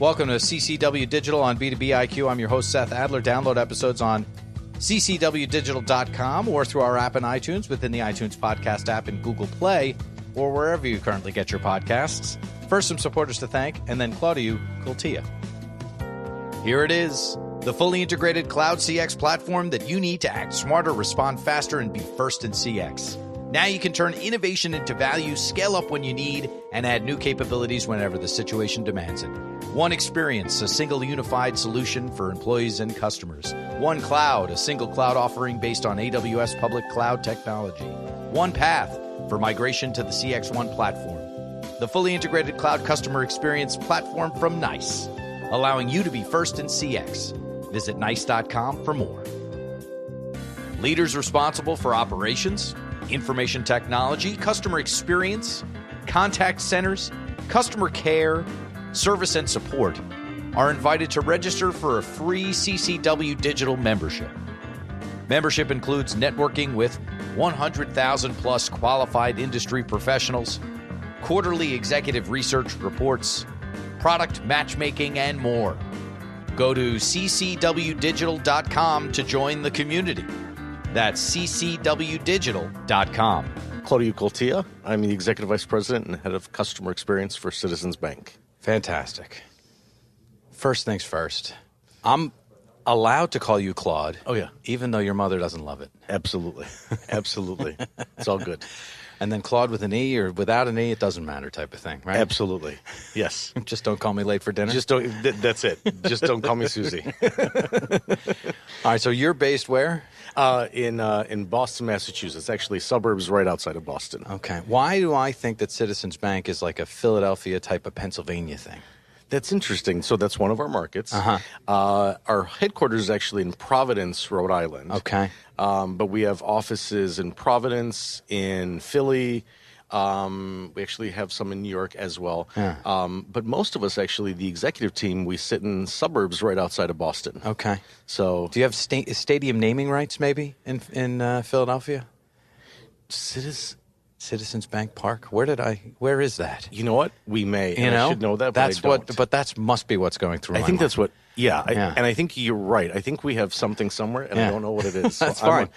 Welcome to CCW Digital on B2B IQ. I'm your host, Seth Adler. Download episodes on ccwdigital.com or through our app in iTunes, within the iTunes podcast app in Google Play, or wherever you currently get your podcasts. First, some supporters to thank, and then Claudiu Coltea. Here it is, the fully integrated cloud CX platform that you need to act smarter, respond faster, and be first in CX. Now you can turn innovation into value, scale up when you need, and add new capabilities whenever the situation demands it. One experience, a single unified solution for employees and customers. One cloud, a single cloud offering based on AWS public cloud technology. One path for migration to the CX1 platform. The fully integrated cloud customer experience platform from NICE, allowing you to be first in CX. Visit nice.com for more. Leaders responsible for operations, information technology, customer experience, contact centers, customer care, service and support are invited to register for a free CCW digital membership. Membership includes networking with 100,000 plus qualified industry professionals, quarterly executive research reports, product matchmaking, and more. Go to ccwdigital.com to join the community. That's ccwdigital.com. Claudiu Coltea. I'm the Executive Vice President and Head of Customer Experience for Citizens Bank. Fantastic. First things first. I'm allowed to call you Claude. Oh, yeah. Even though your mother doesn't love it. Absolutely. Absolutely. It's all good. And then Claude with an E or without an E, it doesn't matter type of thing, right? Absolutely. Yes. Just don't call me late for dinner? Just don't. That's it. Just don't call me Susie. All right, so you're based where? In Boston, Massachusetts. Actually, suburbs right outside of Boston. Okay. Why do I think that Citizens Bank is like a Philadelphia type of Pennsylvania thing? That's interesting. So that's one of our markets. Uh-huh. Our headquarters is actually in Providence, Rhode Island. Okay. But we have offices in Providence, in Philly. We actually have some in New York as well. Yeah. But most of us, actually, the executive team, we sit in suburbs right outside of Boston. Okay. So, do you have stadium naming rights maybe in Philadelphia? Citizens Bank Park. Where is that? You know what? We may. You know? I should know that, that's but I don't. But that must be what's going through. I think that's what. Yeah, Yeah. And I think you're right. I think we have something somewhere, and I don't know what it is. So That's fine.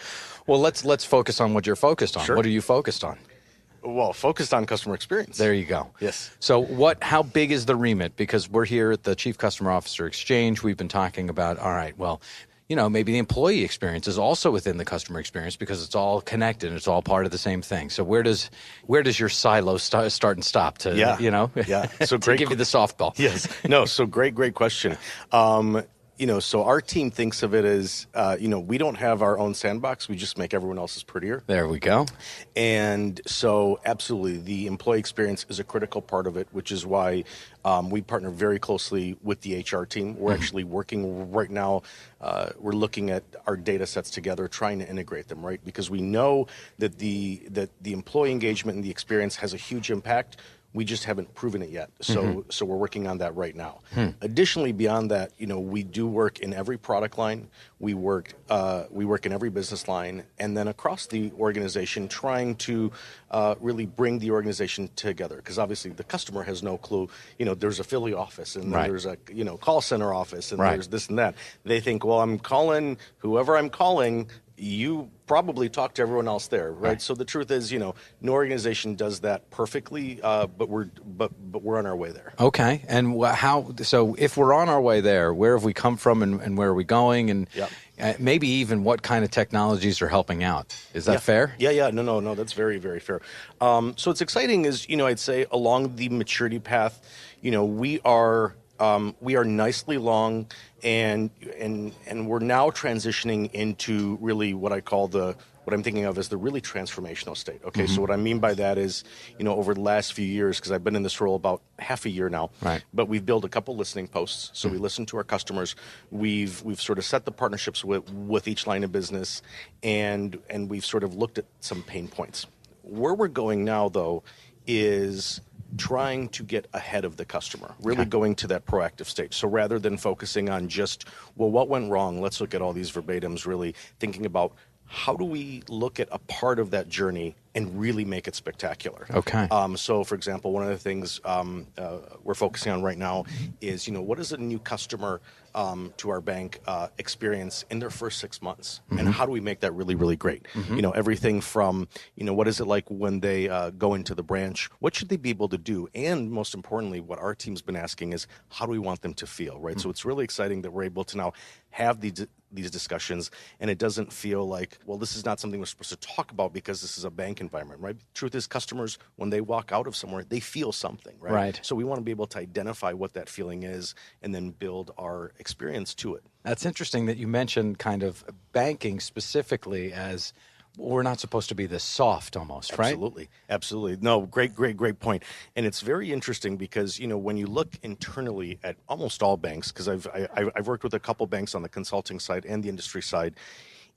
Well, let's focus on what you're focused on. Sure. What are you focused on? Well, focused on customer experience. There you go. Yes. So how big is the remit? Because we're here at the Chief Customer Officer Exchange. We've been talking about, all right, well, maybe the employee experience is also within the customer experience because it's all connected and it's all part of the same thing. So where does your silo start and stop to, Yeah. So to give you the softball? Yes. No, so great question. So our team thinks of it as, we don't have our own sandbox. We just make everyone else's prettier. There we go. And so absolutely, the employee experience is a critical part of it, which is why we partner very closely with the HR team. We're actually working right now. We're looking at our data sets together, trying to integrate them, right? Because we know that the employee engagement and the experience has a huge impact. We just haven't proven it yet. So we're working on that right now. Additionally, beyond that, we do work in every product line. We work in every business line, and then across the organization, trying to really bring the organization together. Because obviously, the customer has no clue. There's a Philly office, and then there's a call center office, and there's this and that. They think, well, I'm calling whoever I'm calling. You probably talk to everyone else there, right? So the truth is, no organization does that perfectly, but we're on our way there. Okay, and so if we're on our way there, where have we come from, and where are we going, and maybe even what kind of technologies are helping out? Is that fair? Yeah. No, that's very, very fair. So what's exciting is, I'd say along the maturity path, we are nicely along, and we're now transitioning into really what I'm thinking of as the really transformational state. Okay, so what I mean by that is, over the last few years, because I've been in this role about half a year now, but we've built a couple listening posts. So we listen to our customers. We've sort of set the partnerships with each line of business, and we've sort of looked at some pain points. Where we're going now, though, is trying to get ahead of the customer, really going to that proactive stage. So rather than focusing on just, well, what went wrong? Let's look at all these verbatims, really thinking about how do we look at a part of that journey and really make it spectacular? Okay. So, for example, one of the things we're focusing on right now is, what is a new customer to our bank experience in their first 6 months? And how do we make that really, really great? Everything from, what is it like when they go into the branch? What should they be able to do? And most importantly, what our team's been asking is, how do we want them to feel, right? So it's really exciting that we're able to now have these discussions, and it doesn't feel like, well, this is not something we're supposed to talk about because this is a bank environment, right? Truth is, customers, when they walk out of somewhere, they feel something, right? Right. So we want to be able to identify what that feeling is and then build our experience to it. That's interesting that you mentioned kind of banking specifically as we're not supposed to be this soft almost, right? Absolutely. No, great point. And it's very interesting because, when you look internally at almost all banks, because I've worked with a couple banks on the consulting side and the industry side,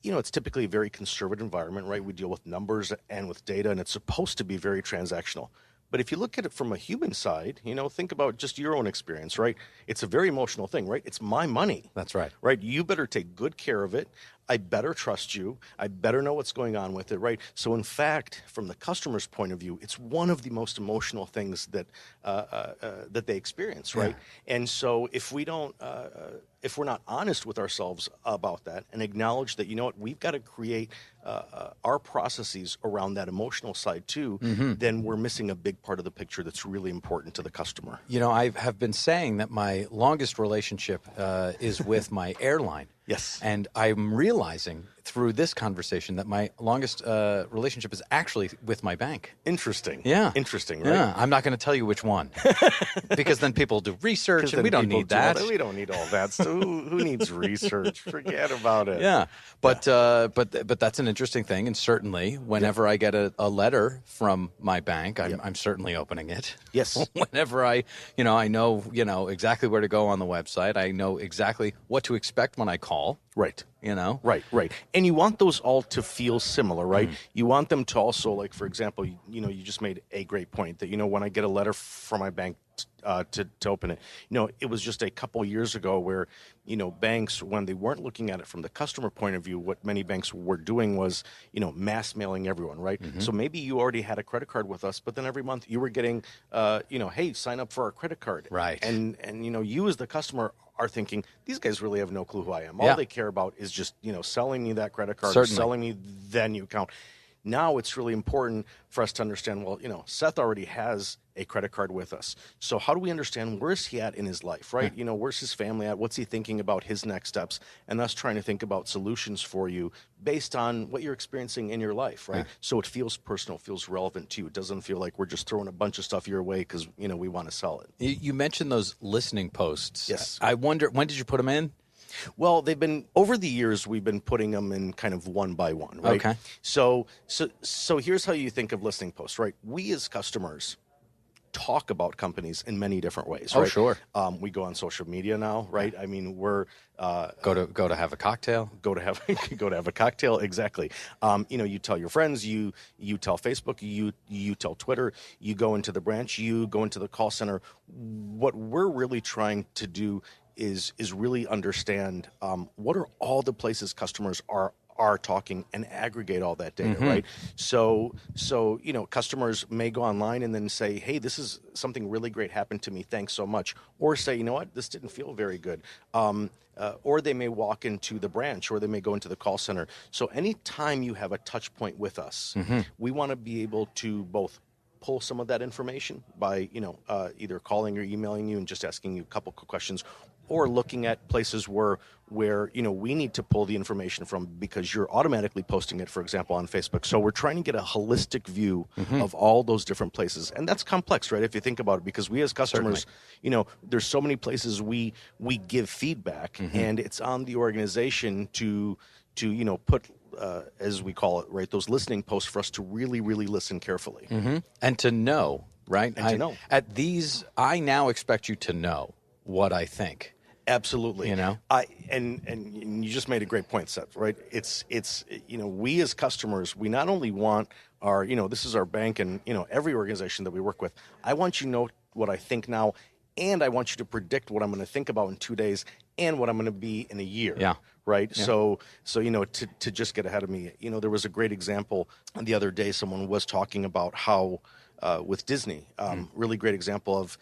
it's typically a very conservative environment, right? We deal with numbers and with data, and it's supposed to be very transactional. But if you look at it from a human side, think about just your own experience, right? It's a very emotional thing, right? It's my money. That's right. Right? You better take good care of it. I better trust you. I better know what's going on with it, right? So, in fact, from the customer's point of view, it's one of the most emotional things that that they experience, right? Yeah. And so, if we don't, if we're not honest with ourselves about that and acknowledge that, we've got to create our processes around that emotional side too, then we're missing a big part of the picture that's really important to the customer. I have been saying that my longest relationship is with my airline. Yes. And I'm realizing through this conversation that my longest relationship is actually with my bank. Interesting. Yeah. Interesting, right? Yeah. I'm not going to tell you which one because then people do research and we don't need that. We don't need all that. So who needs research? Forget about it. Yeah. But that's an interesting thing. And certainly whenever I get a letter from my bank, I'm certainly opening it. Yes. Whenever I know, exactly where to go on the website. I know exactly what to expect when I call. Right. Right. And you want those all to feel similar, right? You want them to also, like, for example, you just made a great point that, when I get a letter from my bank to open it, it was just a couple years ago where, banks, when they weren't looking at it from the customer point of view, what many banks were doing was, mass mailing everyone, right? So maybe you already had a credit card with us, but then every month you were getting, hey, sign up for our credit card. Right. And you as the customer are thinking, these guys really have no clue who I am. All they care about is just, selling me that credit card, or selling me that new account. Now it's really important for us to understand, well, Seth already has a credit card with us. So how do we understand where's he at in his life, right? Where's his family at? What's he thinking about his next steps? And us trying to think about solutions for you based on what you're experiencing in your life, right? So it feels personal, feels relevant to you. It doesn't feel like we're just throwing a bunch of stuff your way because, we want to sell it. You mentioned those listening posts. Yes. I wonder, when did you put them in? Well, they've been, over the years, we've been putting them in kind of one by one, right? Okay. So here's how you think of listening posts, right? We as customers talk about companies in many different ways, right? Oh, sure. We go on social media now, right? I mean, we're go to have a cocktail. Go to have a cocktail. Exactly. You tell your friends. You tell Facebook. You tell Twitter. You go into the branch. You go into the call center. What we're really trying to do is really understand what are all the places customers are talking and aggregate all that data, right? So customers may go online and then say, hey, this is something really great happened to me. Thanks so much. Or say, you know what, this didn't feel very good. Or they may walk into the branch, or they may go into the call center. So anytime you have a touch point with us, we want to be able to both pull some of that information by, either calling or emailing you and just asking you a couple quick questions, or looking at places where we need to pull the information from because you're automatically posting it, for example, on Facebook. So we're trying to get a holistic view of all those different places. And that's complex, right, if you think about it, because we as customers, there's so many places we give feedback, and it's on the organization to put, as we call it, right, those listening posts for us to really, really listen carefully. And to know, right? And to know. At these, I now expect you to know what I think. Absolutely. And you just made a great point, Seth, right? It's we as customers, we not only want our, this is our bank and, every organization that we work with. I want you to know what I think now and I want you to predict what I'm going to think about in 2 days and what I'm going to be in a year. Yeah. Right. Yeah. So to just get ahead of me, there was a great example the other day. Someone was talking about how with Disney, really great example of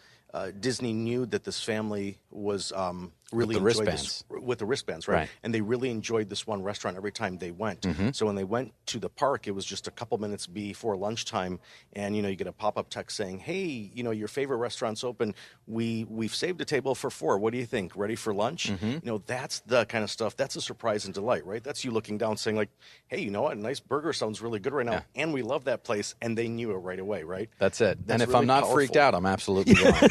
Disney knew that this family was really the enjoyed wristbands. with the wristbands, right? And they really enjoyed this one restaurant every time they went. So when they went to the park, it was just a couple minutes before lunchtime, and you get a pop-up text saying, "Hey, your favorite restaurant's open. We've saved a table for 4. What do you think? Ready for lunch?" That's the kind of stuff. That's a surprise and delight, right? That's you looking down, saying like, "Hey, you know what? A nice burger sounds really good right now, and we love that place," and they knew it right away, right? That's it. That's and if really I'm not powerful. freaked out, I'm absolutely wrong.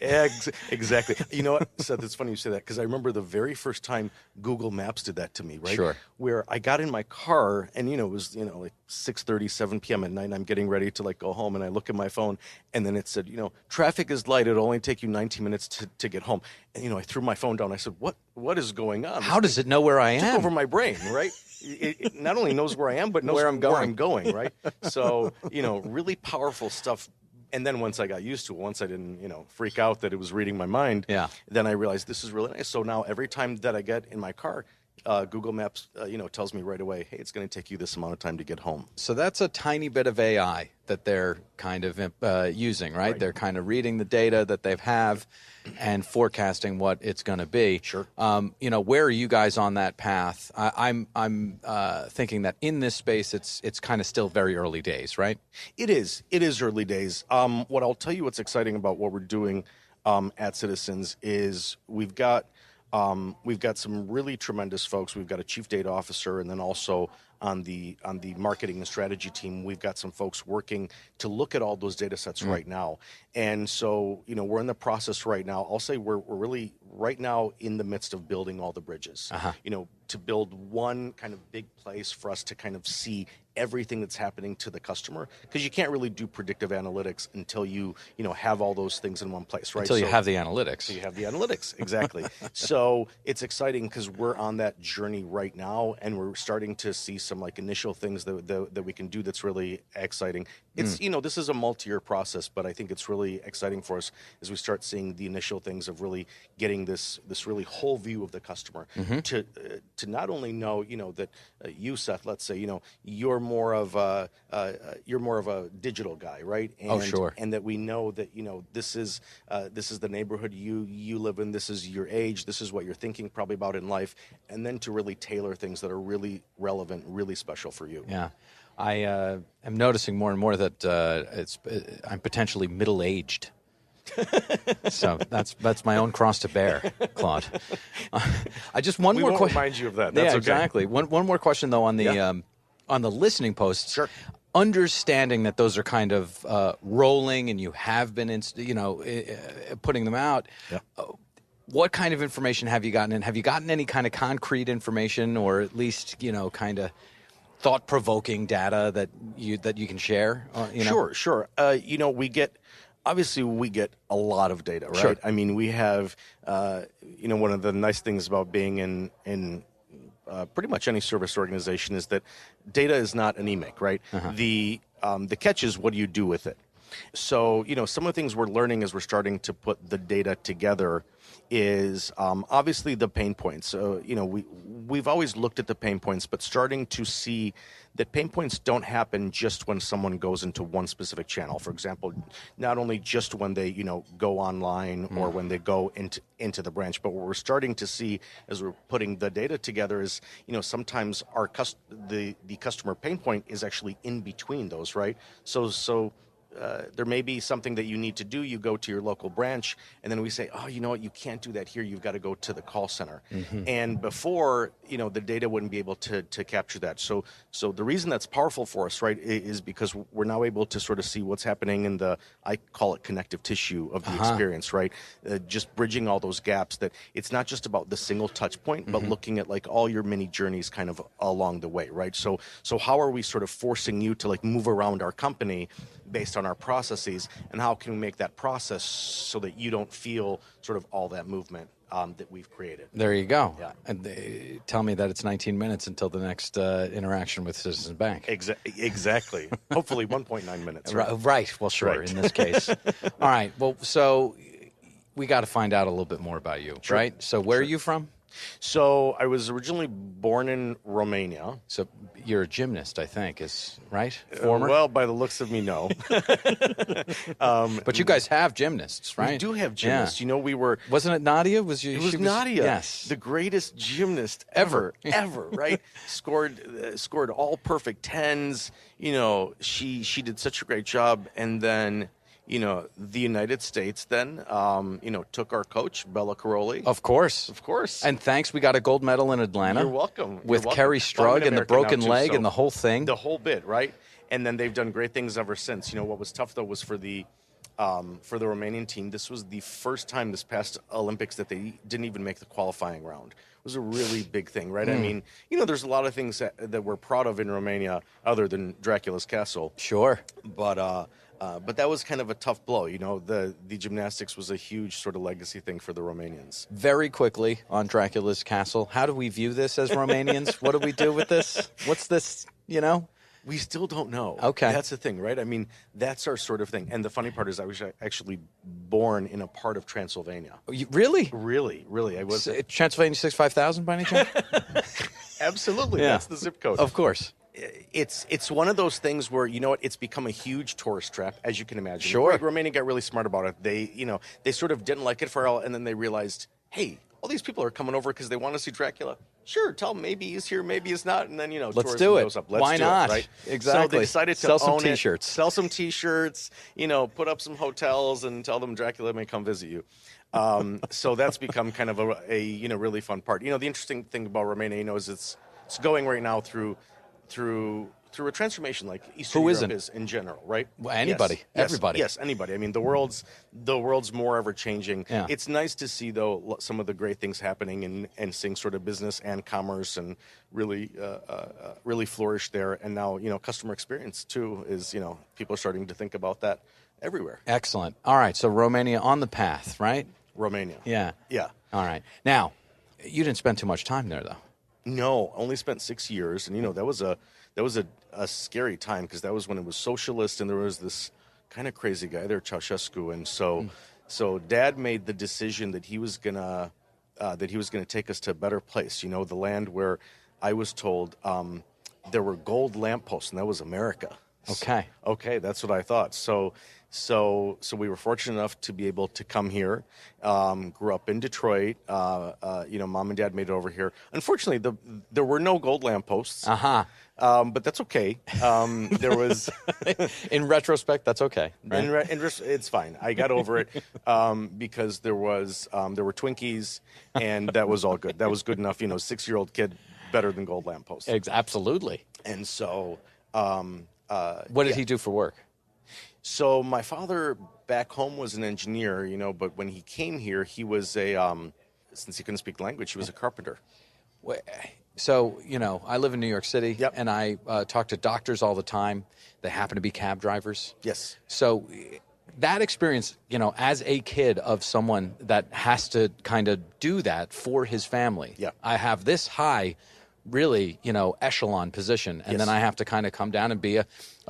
Yes, exactly. You know what, Seth? It's funny you say that because I remember the very first time Google Maps did that to me, right? Sure. Where I got in my car and it was like 6:30, 7 p.m. at night, and I'm getting ready to go home, and I look at my phone, and then it said, traffic is light. It'll only take you 19 minutes to get home. And I threw my phone down. I said, what is going on? How does it know where I am? Took over my brain, right? It not only knows where I am, but knows where I'm going, right? So, really powerful stuff. And then once I got used to it, once I didn't, freak out that it was reading my mind, then I realized this is really nice. So now every time that I get in my car, Google Maps, tells me right away, hey, it's going to take you this amount of time to get home. So that's a tiny bit of AI that they're kind of using, right? They're kind of reading the data that they have and forecasting what it's going to be. Sure. Where are you guys on that path? I'm thinking that in this space, it's kind of still very early days, right? It is early days. What I'll tell you what's exciting about what we're doing at Citizens is we've got some really tremendous folks. We've got a chief data officer, and then also on the marketing and strategy team, we've got some folks working to look at all those data sets right now. And so, we're in the process right now. I'll say we're really right now in the midst of building all the bridges. To build one kind of big place for us to kind of see everything that's happening to the customer, because you can't really do predictive analytics until you have all those things in one place, right? Until you have the analytics. So you have the analytics, exactly. So it's exciting because we're on that journey right now, and we're starting to see some initial things that we can do that's really exciting. It's this is a multi-year process, but I think it's really exciting for us as we start seeing the initial things of really getting this really whole view of the customer to not only know that you, Seth, let's say you're more of a digital guy, right? And, sure. And that we know that this is the neighborhood you live in. This is your age. This is what you're thinking probably about in life, and then to really tailor things that are really relevant, really special for you. Yeah. I am noticing more and more that I'm potentially middle-aged. So that's my own cross to bear, Claude. I just one we more won't question. Remind you of that. That's yeah, okay. Exactly. One more question though on the listening posts. Sure. Understanding that those are kind of rolling, and you have been putting them out. Yeah. What kind of information have you gotten? And have you gotten any kind of concrete information, or at least kind of thought-provoking data that you can share? Sure. We get a lot of data, right? Sure. I mean, we have one of the nice things about being in pretty much any service organization is that data is not anemic, right? The catch is, what do you do with it? So, some of the things we're learning as we're starting to put the data together is obviously the pain points. So, we've always looked at the pain points, but starting to see that pain points don't happen just when someone goes into one specific channel. For example, not only just when they, go online or when they go into the branch, but what we're starting to see as we're putting the data together is, sometimes the customer pain point is actually in between those, right? So there may be something that you need to do. You go to your local branch, and then we say, oh, you know what, you can't do that here. You've got to go to the call center. And before, the data wouldn't be able to capture that. So the reason that's powerful for us, right, is because we're now able to sort of see what's happening in I call it connective tissue of the experience, right? Just bridging all those gaps, that it's not just about the single touch point, but looking at all your mini journeys kind of along the way, right? So how are we sort of forcing you to move around our company based on our processes, and how can we make that process so that you don't feel sort of all that movement that we've created. There you go. Yeah. And they tell me that it's 19 minutes until the next interaction with Citizens Bank. Exactly. Hopefully 1.9 minutes. Right. Well, sure, Right. in this case. All right. Well, so we got to find out a little bit more about you, Sure. right? So where are you from? So I was originally born in Romania. So you're a gymnast, I think, is right? Former? Well, by the looks of me, no. But you guys have gymnasts, right? We do have gymnasts. Yeah. You know, we were... Wasn't it Nadia? It was Nadia, yes. the greatest gymnast ever, right? Scored all perfect tens. You know, she did such a great job, and then, you know, the United States then, you know, took our coach, Bella Caroli. Of course. Of course. And thanks, we got a gold medal in Atlanta. You're welcome. With You're welcome. Kerry Strug and the broken leg so and the whole thing. The whole bit, right? And then they've done great things ever since. You know, what was tough, though, was for the Romanian team, this was the first time this past Olympics that they didn't even make the qualifying round. It was a really big thing, right? I mean, you know, there's a lot of things that we're proud of in Romania other than Dracula's castle. Sure. But that was kind of a tough blow. You know, the gymnastics was a huge sort of legacy thing for the Romanians. Very quickly on Dracula's castle, how do we view this as Romanians? What do we do with this? What's this, you know? We still don't know. Okay. That's the thing, right? I mean, that's our sort of thing. And the funny part is I was actually born in a part of Transylvania. Really? Really. I was. Transylvania 65000 by any chance? Absolutely. Yeah. That's the zip code. Of course. It's one of those things where, you know what, it's become a huge tourist trap, as you can imagine. Sure. Romania got really smart about it. They sort of didn't like it for a while, and then they realized, hey, all these people are coming over because they want to see Dracula. Sure, tell them maybe he's here, maybe he's not, and then, you know, Let's tourism do it. goes up. Let's Why do not? It, right? Exactly. So they decided to sell some own T-shirts. Sell some T-shirts, you know, put up some hotels and tell them Dracula may come visit you. So that's become kind of a you know, really fun part. You know, the interesting thing about Romania, you know, is it's going right now through a transformation like Eastern Europe is in general, right? Well, anybody, everybody. Yes, anybody. I mean, the world's more ever changing. Yeah. It's nice to see, though, some of the great things happening and seeing sort of business and commerce and really flourish there. And now, you know, customer experience too is, you know, people are starting to think about that everywhere. Excellent. All right, so Romania on the path, right? Romania. Yeah. Yeah. All right. Now, you didn't spend too much time there, though. No, only spent 6 years, and you know that was a scary time because that was when it was socialist, and there was this kind of crazy guy there, Ceausescu, and so Dad made the decision that he was gonna take us to a better place. You know, the land where I was told there were gold lampposts, and that was America. Okay, that's what I thought. So we were fortunate enough to be able to come here. Grew up in Detroit. You know, Mom and Dad made it over here. Unfortunately, there were no gold lampposts. But that's okay. There was. In retrospect, that's okay. Right? It's fine. I got over it because there were Twinkies, and that was all good. That was good enough. You know, 6-year-old kid, better than gold lampposts. Absolutely. And so. What did he do for work? So my father back home was an engineer, you know, but when he came here, he was since he couldn't speak the language, he was a carpenter. So, you know, I live in New York City, Yep. and I talk to doctors all the time. They happen to be cab drivers. Yes. So that experience, you know, as a kid of someone that has to kind of do that for his family. Yeah. I have this high, really, you know, echelon position, and Yes. then I have to kind of come down and be a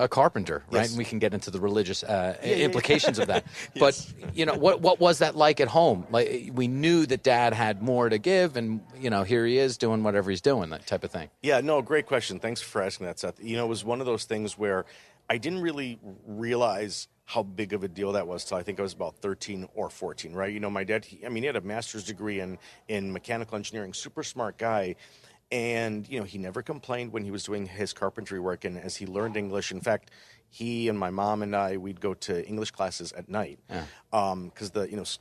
carpenter, right? Yes. And we can get into the religious implications of that. Yes. But, you know, what was that like at home? Like, we knew that Dad had more to give, and, you know, here he is doing whatever he's doing, that type of thing. Yeah, no, great question. Thanks for asking that, Seth. You know, it was one of those things where I didn't really realize how big of a deal that was till I think I was about 13 or 14, right? You know, my dad, he had a master's degree in mechanical engineering, super smart guy. And, you know, he never complained when he was doing his carpentry work. And as he learned English, in fact, he and my mom and I, we'd go to English classes at night. Because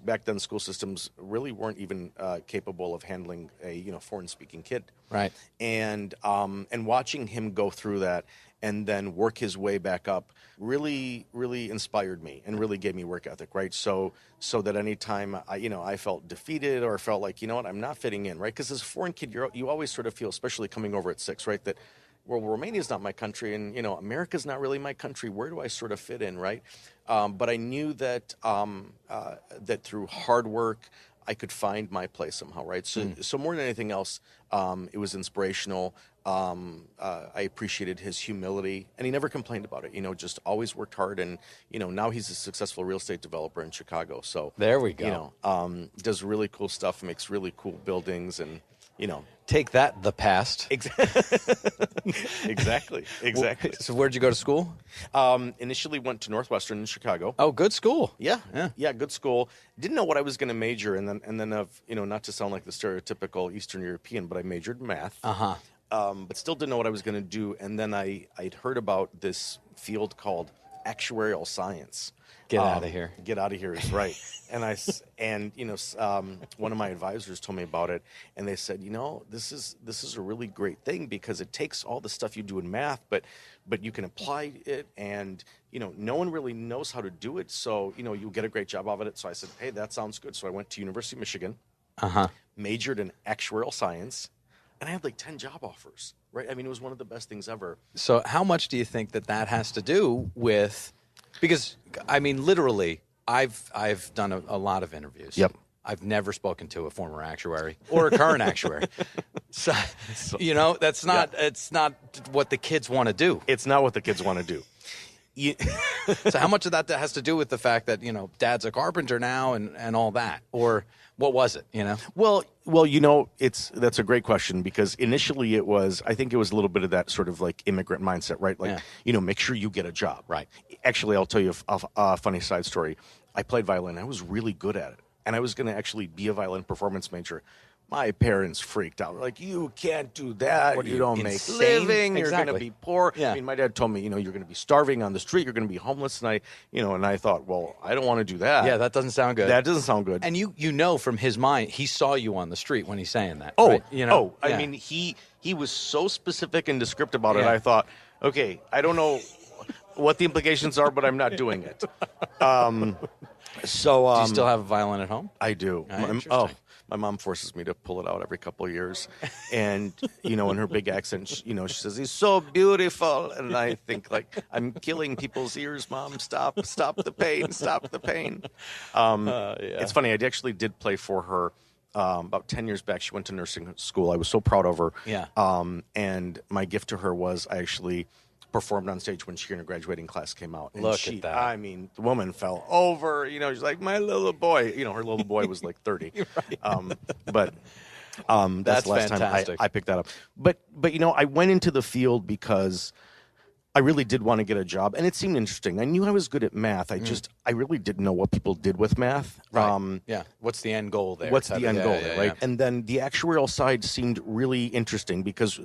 back then school systems really weren't even capable of handling a, foreign speaking kid. Right. And watching him go through that and then work his way back up really, really inspired me and really gave me work ethic, right? So that any time I felt defeated or felt like, you know what, I'm not fitting in, right? Because as a foreign kid, you always sort of feel, especially coming over at 6, right, that well, Romania's not my country, and America's not really my country. Where do I sort of fit in, right? But I knew that that through hard work, I could find my place somehow, right? So more than anything else, it was inspirational. I appreciated his humility, and he never complained about it. Just always worked hard, and now he's a successful real estate developer in Chicago. So there we go. Does really cool stuff, makes really cool buildings, and take that, the past. Exactly. So where'd you go to school? Initially went to Northwestern in Chicago. Oh, good school. Yeah, good school. Didn't know what I was going to major, and then not to sound like the stereotypical Eastern European, but I majored in math. But still didn't know what I was going to do. And then I'd heard about this field called actuarial science. Get out of here. Get out of here is right. And one of my advisors told me about it, and they said, this is a really great thing because it takes all the stuff you do in math, but you can apply it, and no one really knows how to do it, so you'll get a great job out of it. So I said, hey, that sounds good. So I went to University of Michigan, majored in actuarial science, and I had like 10 job offers. Right? I mean, it was one of the best things ever. So how much do you think that has to do with? Because, I mean, literally, I've done a lot of interviews. Yep. I've never spoken to a former actuary or a current actuary. So, that's not it's not what the kids want to do. It's not what the kids want to do. So how much of that has to do with the fact that, Dad's a carpenter now and all that? Or what was it, Well, that's a great question, because initially I think it was a little bit of that sort of like immigrant mindset, right? Like, make sure you get a job. Right. Actually, I'll tell you a funny side story. I played violin. I was really good at it. And I was going to actually be a violin performance major. My parents freaked out. Like, you can't do that. What, you don't make insane? living. Exactly. You're going to be poor. Yeah. I mean, my dad told me, you're going to be starving on the street. You're going to be homeless. And I thought, well, I don't want to do that. Yeah, that doesn't sound good. That doesn't sound good. And from his mind, he saw you on the street when he's saying that. Oh, right? I mean, he was so specific and descriptive about it. Yeah. I thought, okay, I don't know what the implications are, but I'm not doing it. So, do you still have a violin at home? I do. My mom forces me to pull it out every couple of years. And, in her big accent, she says, he's so beautiful. And I think, like, I'm killing people's ears, Mom. Stop the pain. Stop the pain. It's funny. I actually did play for her about 10 years back. She went to nursing school. I was so proud of her. Yeah. And my gift to her was I actually performed on stage when she and her graduating class came out. And Look at that. I mean, the woman fell over. She's like, my little boy. Her little boy was like 30. Right. But that's the last fantastic. time I picked that up. But I went into the field because I really did want to get a job, and it seemed interesting. I knew I was good at math. I really didn't know what people did with math. Right. What's the end goal there? What's the end goal there, right? Yeah. And then the actuarial side seemed really interesting because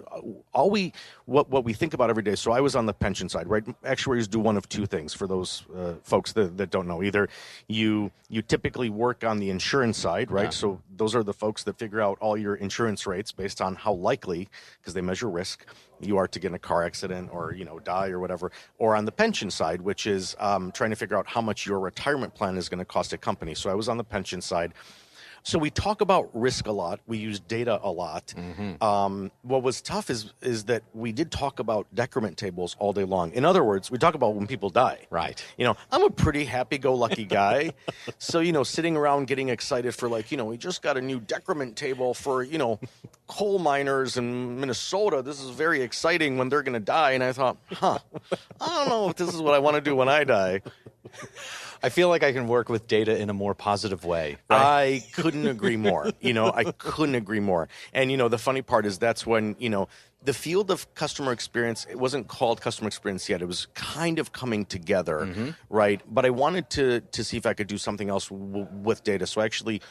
what we think about every day. So I was on the pension side, right? Actuaries do one of two things for those folks that don't know. Either you typically work on the insurance side, right? Yeah. So those are the folks that figure out all your insurance rates based on how likely, because they measure risk, you are to get in a car accident or die or whatever. Or on the pension side, which is trying to figure out how much your retirement plan is going to cost a company. So I was on the pension side. So we talk about risk a lot. We use data a lot. Mm-hmm. What was tough is that we did talk about decrement tables all day long. In other words, we talk about when people die. Right. I'm a pretty happy-go-lucky guy. So, sitting around getting excited for we just got a new decrement table for, coal miners in Minnesota. This is very exciting when they're going to die. And I thought, I don't know if this is what I want to do when I die. I feel like I can work with data in a more positive way. Right? I couldn't agree more. I couldn't agree more. And, the funny part is that's when, the field of customer experience, it wasn't called customer experience yet. It was kind of coming together, mm-hmm. right? But I wanted to see if I could do something else with data. So I actually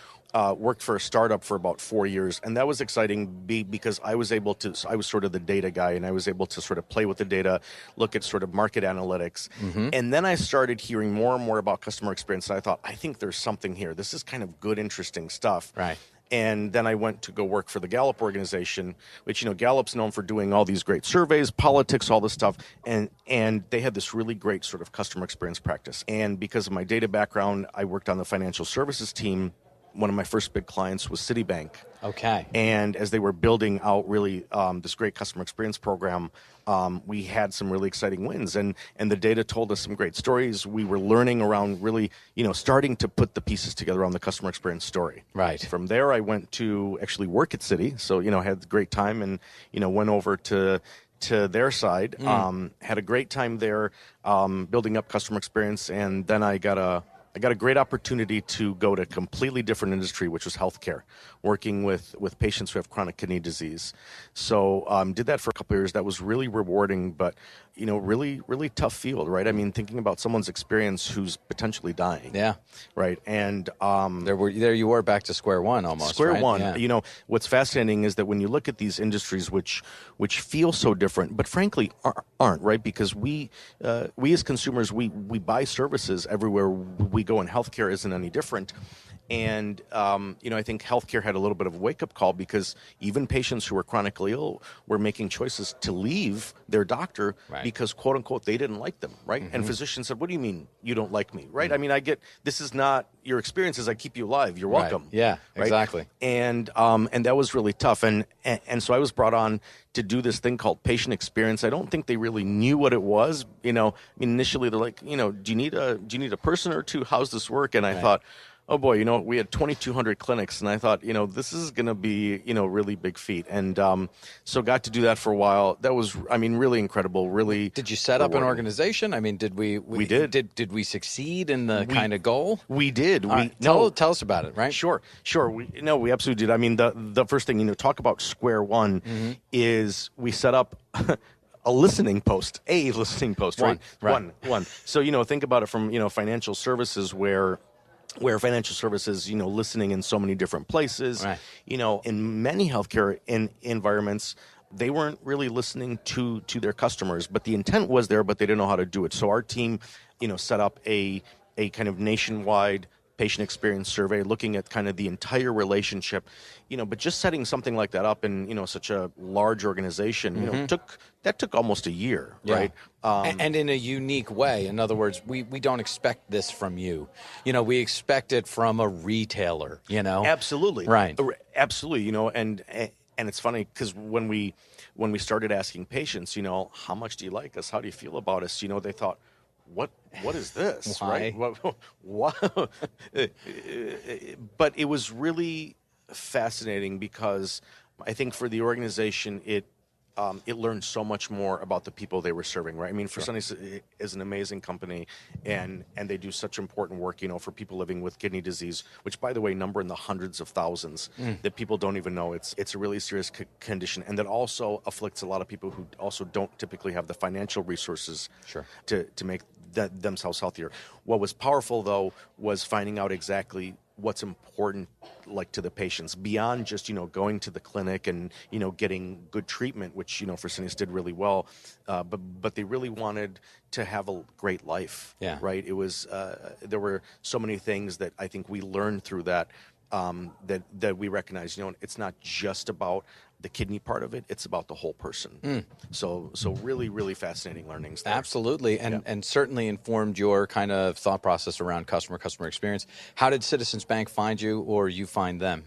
worked for a startup for about 4 years. And that was exciting because I was sort of the data guy, and I was able to sort of play with the data, look at sort of market analytics. Mm-hmm. And then I started hearing more and more about customer experience. And I thought, I think there's something here. This is kind of good, interesting stuff. Right. And then I went to go work for the Gallup organization, which, Gallup's known for doing all these great surveys, politics, all this stuff. And they had this really great sort of customer experience practice. And because of my data background, I worked on the financial services team. one of my first big clients was Citibank. Okay. And as they were building out really this great customer experience program, we had some really exciting wins. And the data told us some great stories. We were learning around really, starting to put the pieces together on the customer experience story. Right. From there, I went to actually work at Citi. So, had a great time and, went over to their side, had a great time there building up customer experience. And then I got a great opportunity to go to a completely different industry, which was healthcare, working with patients who have chronic kidney disease. So did that for a couple of years. That was really rewarding, but really, really tough field, right? I mean, thinking about someone's experience who's potentially dying. Yeah. Right. And there you were back to square one almost. Square right? one. Yeah. What's fascinating is that when you look at these industries, which feel so different, but frankly aren't, right? Because we as consumers, we buy services everywhere we go, and healthcare isn't any different. And, I think healthcare had a little bit of a wake-up call because even patients who were chronically ill were making choices to leave their doctor because, quote unquote, they didn't like them, right? And physicians said, what do you mean you don't like me, right? I mean, I get, this is not your experiences. I keep you alive. You're welcome. Yeah, right? exactly. And that was really tough. And so I was brought on to do this thing called patient experience. I don't think they really knew what it was. Initially they're like, do you need a person or two? How's this work? And I thought, oh boy, we had 2,200 clinics, and I thought, this is going to be, really big feat. And so got to do that for a while. That was, really incredible. Really. Did you set up an organization? I mean, did we did. Did we succeed in the kind of goal? We did. Tell us about it, right? Sure. We absolutely did. I mean, the first thing, talk about square one is we set up a listening post, right? One. So, think about it from, financial services where financial services, listening in so many different places, right. In many healthcare environments, they weren't really listening to their customers, but the intent was there, but they didn't know how to do it. So our team, set up a kind of nationwide patient experience survey, looking at kind of the entire relationship, but just setting something like that up in, such a large organization, took almost a year, right? And in a unique way. In other words, we don't expect this from you. We expect it from a retailer, Absolutely. Right. Absolutely. And it's funny because when we started asking patients, how much do you like us? How do you feel about us? They thought, what is this? Why? Right? What? But it was really fascinating because I think for the organization, it learned so much more about the people they were serving, right? I mean, Fresenius is an amazing company, and they do such important work, for people living with kidney disease, which, by the way, number in the hundreds of thousands that people don't even know. It's a really serious condition, and that also afflicts a lot of people who also don't typically have the financial resources to make themselves healthier. What was powerful, though, was finding out exactly what's important, like, to the patients beyond just, going to the clinic and, getting good treatment, which, Fresenius did really well. But they really wanted to have a great life. Yeah. Right. It was, there were so many things that I think we learned through that, that we recognize, it's not just about the kidney part of it, it's about the whole person. So really, really fascinating learnings there. Absolutely, and certainly informed your kind of thought process around customer experience. How did Citizens Bank find you, or you find them?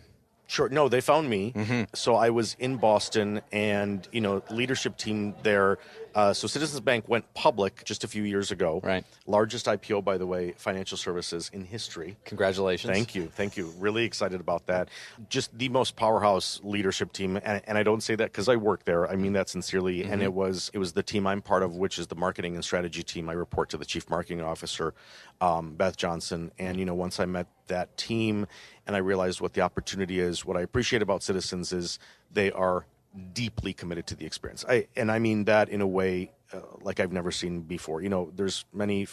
Sure. No, they found me. So I was in Boston, and leadership team there. So Citizens Bank went public just a few years ago. Right. Largest IPO, by the way, financial services in history. Congratulations. Thank you. Really excited about that. Just the most powerhouse leadership team, and I don't say that because I work there. I mean that sincerely. And it was the team I'm part of, which is the marketing and strategy team. I report to the chief marketing officer, Beth Johnson. And once I met that team, and I realized what the opportunity is, what I appreciate about Citizens is they are deeply committed to the experience. I mean that in a way like I've never seen before. There's many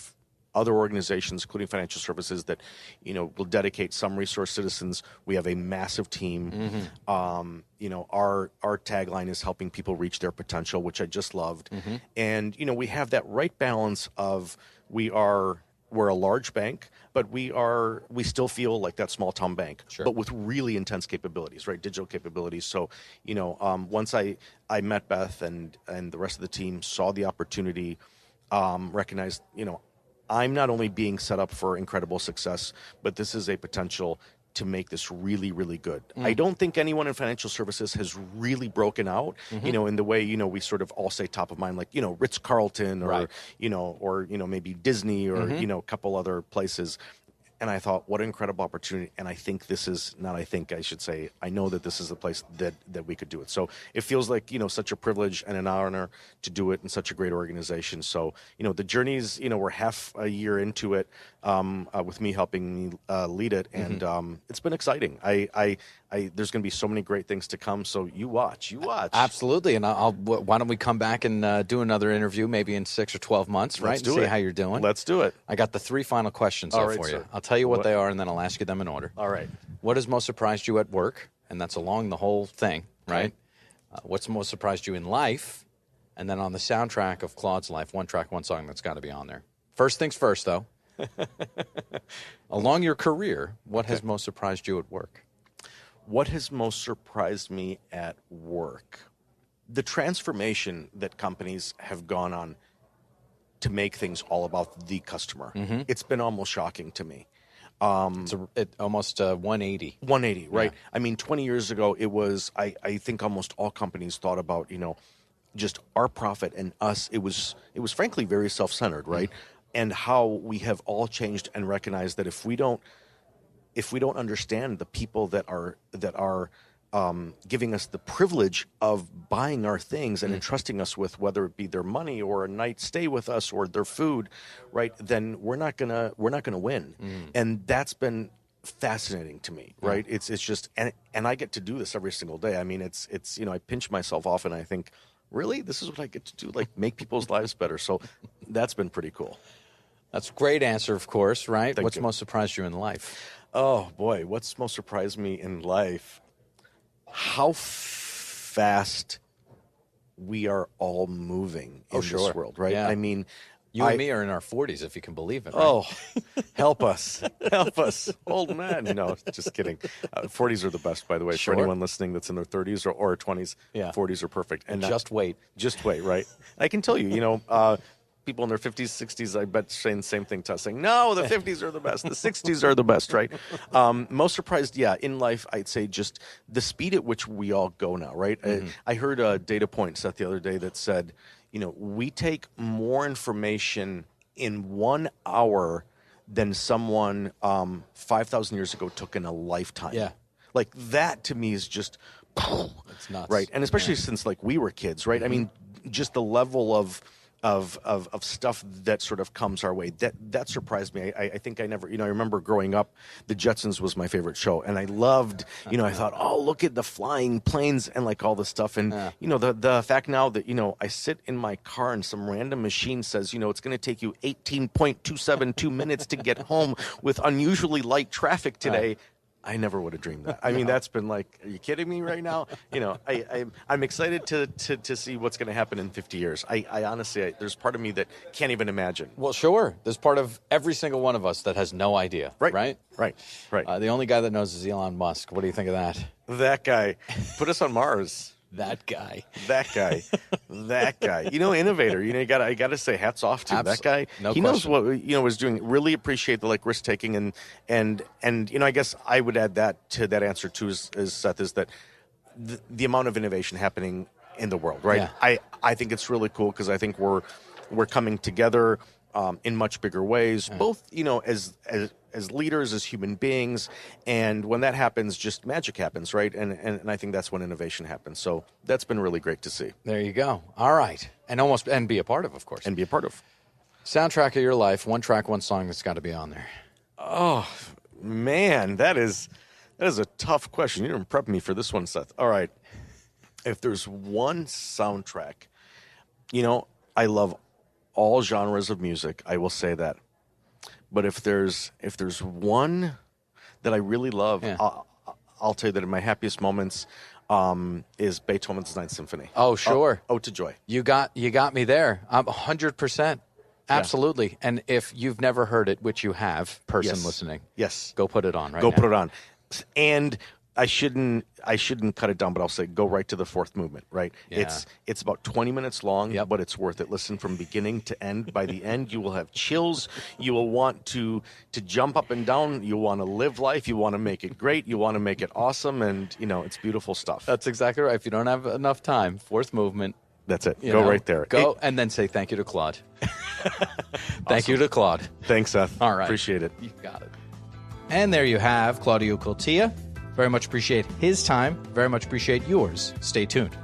other organizations, including financial services, that will dedicate some resource. Citizens, we have a massive team. Our tagline is helping people reach their potential, which I just loved. And we have that right balance of we're a large bank, but we still feel like that small town bank, but with really intense capabilities, right? Digital capabilities. So, once I met Beth and the rest of the team, saw the opportunity, recognized, I'm not only being set up for incredible success, but this is a potential to make this really, really good. I don't think anyone in financial services has really broken out, in the way, we sort of all say top of mind, like, Ritz-Carlton or, maybe Disney or, a couple other places. And I thought, what an incredible opportunity. And I think this is, not I think, I should say, I know that this is the place that we could do it. So it feels like, such a privilege and an honor to do it in such a great organization. So, the journey's, we're half a year into it with me helping me lead it. And it's been exciting. There's going to be so many great things to come. So you watch. Absolutely. And why don't we come back and do another interview maybe in 6 or 12 months, right? Let's do See it. how you're doing. Let's do it. I got the 3 final questions All there right, for you. sir. I'll tell you what they are, and then I'll ask you them in order. All right. What has most surprised you at work? And that's along the whole thing, right? What's most surprised you in life? And then on the soundtrack of Claude's life, one track, one song that's got to be on there. First things first, though. Along your career, what has most surprised you at work? What has most surprised me at work? The transformation that companies have gone on to make things all about the customer. It's been almost shocking to me. It's almost 180. 180, right? Yeah. I mean, 20 years ago, it was, I think almost all companies thought about, just our profit and us. It was frankly very self-centered, right? And how we have all changed and recognized that if we don't understand the people that are giving us the privilege of buying our things and entrusting us with, whether it be their money or a night stay with us or their food, right? Then we're not gonna win, and that's been fascinating to me, right? It's just and I get to do this every single day. I mean, it's I pinch myself off and I think, really, this is what I get to do, like make people's lives better. So that's been pretty cool. That's a great answer, of course, right? Thank What's you. most surprised you in life? Oh, boy. What's most surprised me in life? How fast we are all moving in this world, right? Yeah. I mean, You and me are in our 40s, if you can believe it, right? oh, help us. Help us. Old man. No, just kidding. 40s are the best, by the way, Sure. for anyone listening that's in their 30s or 20s. Yeah. 40s are perfect. And Just wait. Just wait, right? I can tell you, people in their 50s, 60s, I bet saying the same thing to us, saying, no, the 50s are the best. The 60s are the best, right? Most surprised, in life, I'd say just the speed at which we all go now, right? I heard a data point set the other day that said, we take more information in 1 hour than someone 5,000 years ago took in a lifetime. Yeah. Like that to me is just, It's nuts. right? And especially since like we were kids, right? I mean, just the level of stuff that sort of comes our way that surprised me. I think I never, I remember growing up, the Jetsons was my favorite show, and I loved, I thought, oh, look at the flying planes and like all this stuff, and the fact now that I sit in my car and some random machine says it's going to take you 18.272 minutes to get home with unusually light traffic today. I never would have dreamed that. I mean, that's been like, are you kidding me right now? I'm excited to see what's going to happen in 50 years. I honestly, there's part of me that can't even imagine. Well, sure. There's part of every single one of us that has no idea, right? Right. The only guy that knows is Elon Musk. What do you think of that? That guy. Put us on Mars. That guy. That guy. That guy. Innovator. I gotta say, hats off to that guy. No he question. knows what was doing. Really appreciate the risk taking and I guess I would add that to that answer too. Is Seth, is that the amount of innovation happening in the world, right? Yeah. I think it's really cool because I think we're coming together in much bigger ways, both as leaders, as human beings, and when that happens, just magic happens, right? And I think that's when innovation happens. So that's been really great to see. There you go. All right. And be a part of course. And be a part of. Soundtrack of your life, one track, one song that's got to be on there. Oh, man, that is a tough question. You didn't prep me for this one, Seth. All right. If there's one soundtrack, I love all genres of music. I will say that. But if there's one that I really love, I'll tell you that in my happiest moments is Beethoven's Ninth Symphony. Oh, sure. Ode to Joy. You got me there. I'm 100%. Absolutely. Yeah. And if you've never heard it, which you have, listening, yes, go put it on right now. Go put it on. And I shouldn't cut it down, but I'll say go right to the fourth movement, right? Yeah. It's about 20 minutes long, Yep. but it's worth it. Listen from beginning to end. By the end, you will have chills. You will want to jump up and down. You want to live life. You want to make it great. You want to make it awesome. And, it's beautiful stuff. That's exactly right. If you don't have enough time, fourth movement. That's it. Go right there. Go and then say thank you to Claude. Thank you to Claude. Thanks, Seth. All right. Appreciate it. You got it. And there you have Claudiu Coltea. Very much appreciate his time. Very much appreciate yours. Stay tuned.